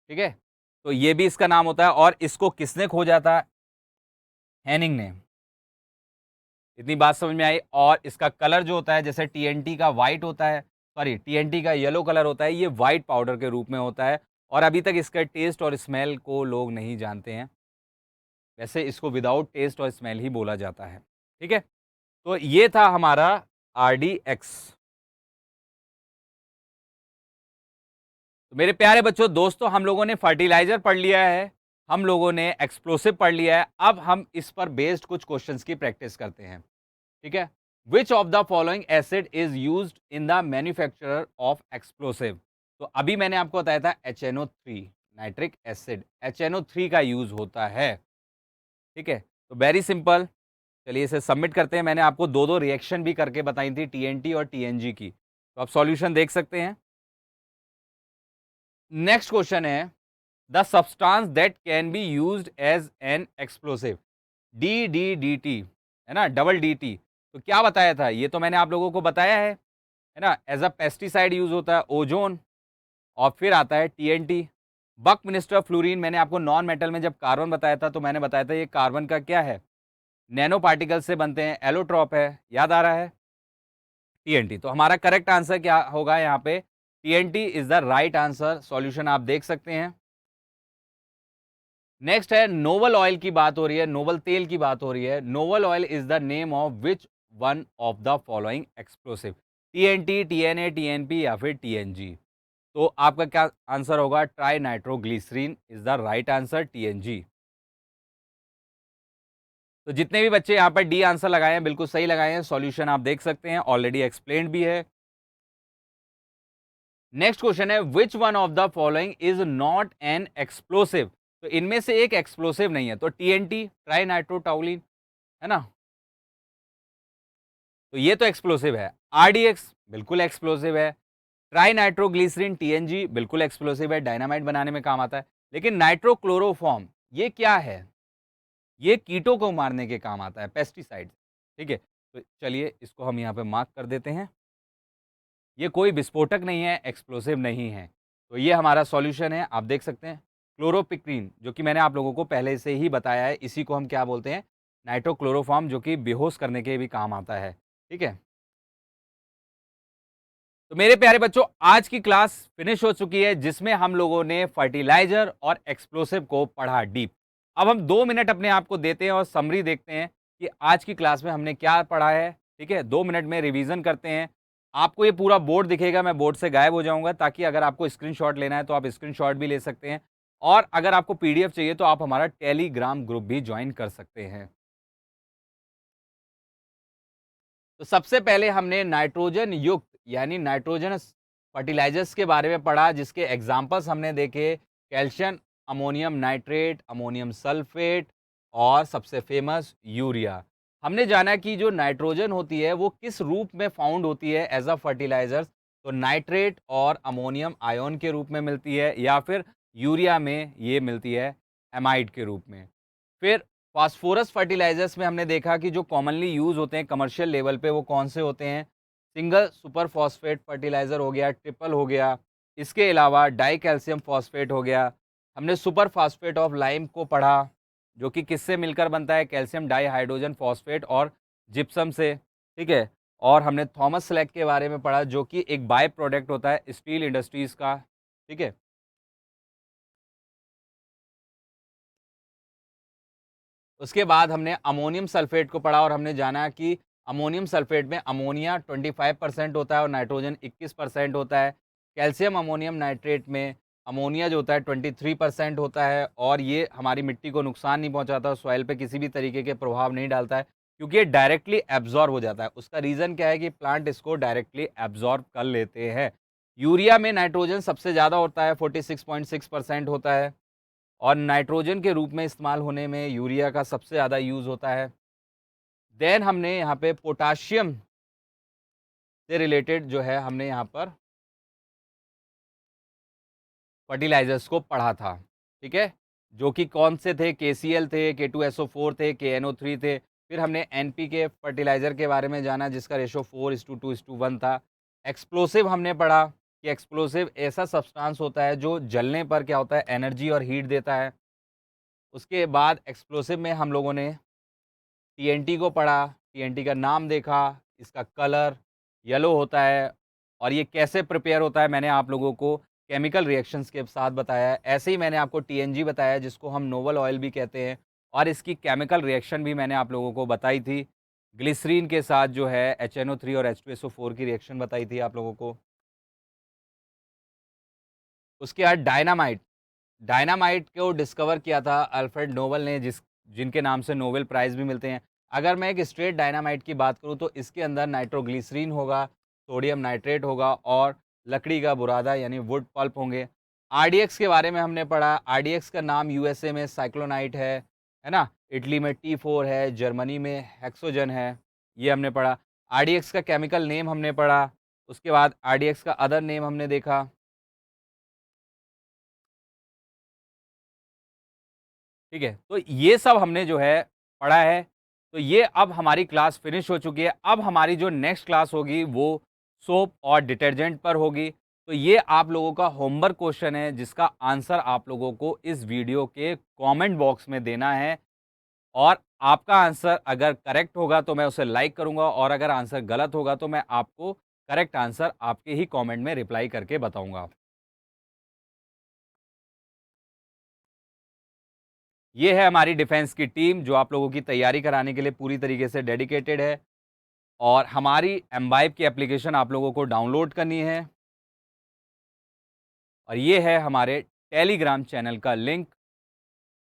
ठीक है? तो ये भी इसका नाम होता है, और इसको किसने खोजा था? हैनिंग ने। इतनी बात समझ में आई। और इसका कलर जो होता है, जैसे टीएनटी का व्हाइट होता है, सॉरी, टीएनटी का येलो कलर होता है, ये व्हाइट पाउडर के रूप में होता है, और अभी तक इसका टेस्ट और स्मेल को लोग नहीं जानते हैं। वैसे इसको विदाउट टेस्ट और स्मेल ही बोला जाता है, ठीक है? तो ये था हमारा आरडीएक्स। तो मेरे प्यारे बच्चों, दोस्तों, हम लोगों ने फर्टिलाइजर पढ़ लिया है, हम लोगों ने एक्सप्लोसिव पढ़ लिया है। अब हम इस पर बेस्ड कुछ क्वेश्चंस की प्रैक्टिस करते हैं, ठीक है? Which of the following acid is used in the manufacturer of explosive? तो अभी मैंने आपको बताया था HNO3, नाइट्रिक एसिड, HNO3 का यूज होता है, ठीक है? तो वेरी सिंपल, चलिए इसे सबमिट करते हैं। मैंने आपको दो दो रिएक्शन भी करके बताई थी, टीएनटी और टीएनजी की, तो आप सॉल्यूशन देख सकते हैं। नेक्स्ट क्वेश्चन है, the substance that can be used as an explosive, DDDT, है ना, डबल DT। तो क्या बताया था? ये तो मैंने आप लोगों को बताया है ना? एज अ पेस्टिसाइड यूज होता है ओजोन, और फिर आता है TNT। बकमिनिस्टर फ्लोरीन, मैंने आपको नॉन मेटल में जब कार्बन बताया था, तो मैंने बताया था ये कार्बन का क्या है, नैनो पार्टिकल से बनते हैं, एलोट्रॉप है, याद आ रहा है? TNT। तो हमारा करेक्ट आंसर क्या होगा यहाँ पे? TNT is the right answer. Solution आप देख सकते हैं। नेक्स्ट है, नोवल ऑयल की बात हो रही है, नोवल तेल की बात हो रही है। Novel oil is the name of which one of the following explosive? TNT, TNA, TNP, या फिर TNG? तो आपका क्या आंसर होगा? Tri nitroglycerine is the right answer, TNG। तो जितने भी बच्चे यहाँ पर डी आंसर लगाए हैं, बिल्कुल सही लगाए हैं। सॉल्यूशन आप देख सकते हैं, ऑलरेडी एक्सप्लेन्ड भी है। नेक्स्ट क्वेश्चन है, which one of the following is not an explosive? तो इनमें से एक एक्सप्लोसिव नहीं है, तो TNT, ट्राई नाइट्रोटाउलिन, है ना, तो ये तो एक्सप्लोसिव है। RDX बिल्कुल एक्सप्लोसिव है। ट्राई नाइट्रोग्लिसरीन टीएनजी बिल्कुल एक्सप्लोसिव है, डायनामाइट बनाने में काम आता है। लेकिन नाइट्रोक्लोरोफॉर्म ये क्या है? ये कीटों को मारने के काम आता है, पेस्टिसाइड। ठीक है, तो चलिए इसको हम यहाँ पे मार्क कर देते हैं। ये कोई विस्फोटक नहीं है, एक्सप्लोसिव नहीं है। तो ये हमारा सॉल्यूशन है, आप देख सकते हैं। क्लोरोपिक्रीन जो कि मैंने आप लोगों को पहले से ही बताया है, इसी को हम क्या बोलते हैं? नाइट्रोक्लोरोफॉर्म, जो कि बेहोश करने के भी काम आता है। ठीक है? तो मेरे प्यारे बच्चों, आज की क्लास फिनिश हो चुकी है, जिसमें हम लोगों ने फर्टिलाइजर और एक्सप्लोसिव को पढ़ा डीप। अब हम 2 मिनट अपने आप को देते हैं और समरी देखते हैं कि आज की क्लास में हमने क्या पढ़ा है। ठीक है, 2 मिनट में रिवीजन करते हैं। आपको ये पूरा बोर्ड दिखेगा, मैं बोर्ड से गायब हो जाऊंगा, ताकि अगर आपको स्क्रीनशॉट लेना है तो आप स्क्रीनशॉट भी ले सकते हैं। और अगर आपको पीडीएफ चाहिए तो आप हमारा टेलीग्राम ग्रुप भी ज्वाइन कर सकते हैं। तो सबसे पहले हमने नाइट्रोजन युक्त यानी नाइट्रोजनस फर्टिलाइजर्स के बारे में पढ़ा, जिसके एग्जाम्पल्स हमने देखे calcium ammonium nitrate, ammonium sulphate और सबसे फेमस यूरिया। हमने जाना कि जो नाइट्रोजन होती है वो किस रूप में फाउंड होती है एज अ फर्टिलाइजर्स। तो नाइट्रेट और अमोनियम आयोन के रूप में मिलती है, या फिर यूरिया में ये मिलती है एमाइड के रूप में। फिर फास्फोरस फर्टिलाइजर्स में हमने देखा कि जो कॉमनली यूज़ होते हैं कमर्शियल लेवल पे, वो कौन से होते हैं? सिंगल सुपर फॉस्फेट फर्टिलाइज़र हो गया, ट्रिपल हो गया, इसके अलावा डाई कैल्शियम फॉस्फेट हो गया। हमने सुपर फॉस्फेट ऑफ लाइम को पढ़ा, जो कि किससे मिलकर बनता है? कैल्शियम डाई हाइड्रोजन फॉस्फेट और जिप्सम से। ठीक है, और हमने थॉमस स्लैग के बारे में पढ़ा, जो कि एक बाय प्रोडक्ट होता है स्टील इंडस्ट्रीज़ का। ठीक है, उसके बाद हमने अमोनियम सल्फेट को पढ़ा और हमने जाना कि अमोनियम सल्फेट में अमोनिया 25% होता है और नाइट्रोजन 21% होता है। कैल्शियम अमोनियम नाइट्रेट में अमोनिया जो होता है 23% होता है, और ये हमारी मिट्टी को नुकसान नहीं पहुंचाता, सॉइल पे किसी भी तरीके के प्रभाव नहीं डालता है, क्योंकि ये डायरेक्टली एब्जॉर्ब हो जाता है। उसका रीज़न क्या है? कि प्लांट इसको डायरेक्टली एब्जॉर्ब कर लेते हैं। यूरिया में नाइट्रोजन सबसे ज़्यादा होता है, 46.6% होता है, और नाइट्रोजन के रूप में इस्तेमाल होने में यूरिया का सबसे ज़्यादा यूज़ होता है। देन हमने यहाँ पे पोटाशियम से रिलेटेड जो है हमने यहाँ पर फर्टिलाइज़र्स को पढ़ा था, ठीक है? जो कि कौन से थे? केसीएल थे, K2SO4 थे, KNO3 थे। फिर हमने एनपीके फर्टिलाइज़र के बारे में जाना, जिसका रेशो 4:2:1 था। एक्सप्लोसिव हमने पढ़ा कि एक्सप्लोसिव ऐसा सब्सटेंस होता है जो जलने पर क्या होता है? एनर्जी और हीट देता है। उसके बाद एक्सप्लोसिव में हम लोगों ने टीएनटी को पढ़ा, टीएनटी का नाम देखा, इसका कलर येलो होता है, और ये कैसे प्रिपेयर होता है मैंने आप लोगों को केमिकल रिएक्शंस के साथ बताया है। ऐसे ही मैंने आपको टीएनजी बताया, जिसको हम नोबल ऑयल भी कहते हैं, और इसकी केमिकल रिएक्शन भी मैंने आप लोगों को बताई थी। ग्लिसरीन के साथ जो है HNO3 और H2SO4 की रिएक्शन बताई थी आप लोगों को। उसके बाद डायनामाइट, डायनामाइट को डिस्कवर किया था अल्फ्रेड नोबल ने, जिनके नाम से नोबेल प्राइज़ भी मिलते हैं। अगर मैं एक स्ट्रेट डायनामाइट की बात करूँ तो इसके अंदर नाइट्रोग्लिसरीन होगा, सोडियम नाइट्रेट होगा और लकड़ी का बुरादा यानी वुड पल्प होंगे। आरडीएक्स के बारे में हमने पढ़ा, आरडीएक्स का नाम यूएसए में साइक्लोनाइट है ना? इटली में T4 है, जर्मनी में हेक्सोजन है, ये हमने पढ़ा। आरडीएक्स का केमिकल नेम हमने पढ़ा, उसके बाद आरडीएक्स का अदर नेम हमने देखा। ठीक है, तो ये सब हमने जो है पढ़ा है। तो ये अब हमारी क्लास फिनिश हो चुकी है। अब हमारी जो नेक्स्ट क्लास होगी वो सोप और डिटर्जेंट पर होगी। तो ये आप लोगों का होमवर्क क्वेश्चन है, जिसका आंसर आप लोगों को इस वीडियो के कमेंट बॉक्स में देना है, और आपका आंसर अगर करेक्ट होगा तो मैं उसे लाइक करूंगा, और अगर आंसर गलत होगा तो मैं आपको करेक्ट आंसर आपके ही कमेंट में रिप्लाई करके बताऊंगा। ये है हमारी डिफेंस की टीम, जो आप लोगों की तैयारी कराने के लिए पूरी तरीके से डेडिकेटेड है, और हमारी एम्बाइब की एप्लीकेशन आप लोगों को डाउनलोड करनी है, और ये है हमारे टेलीग्राम चैनल का लिंक,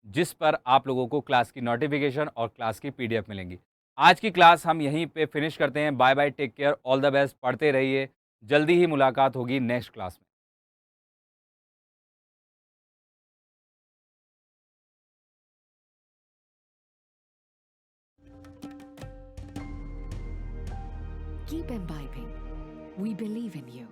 जिस पर आप लोगों को क्लास की नोटिफिकेशन और क्लास की पीडीएफ मिलेंगी। आज की क्लास हम यहीं पे फिनिश करते हैं। Bye bye, take care, all the best, पढ़ते रहिए। जल्दी ही मुलाकात होगी नेक्स्ट क्लास में। Keep imbibing. We believe in you.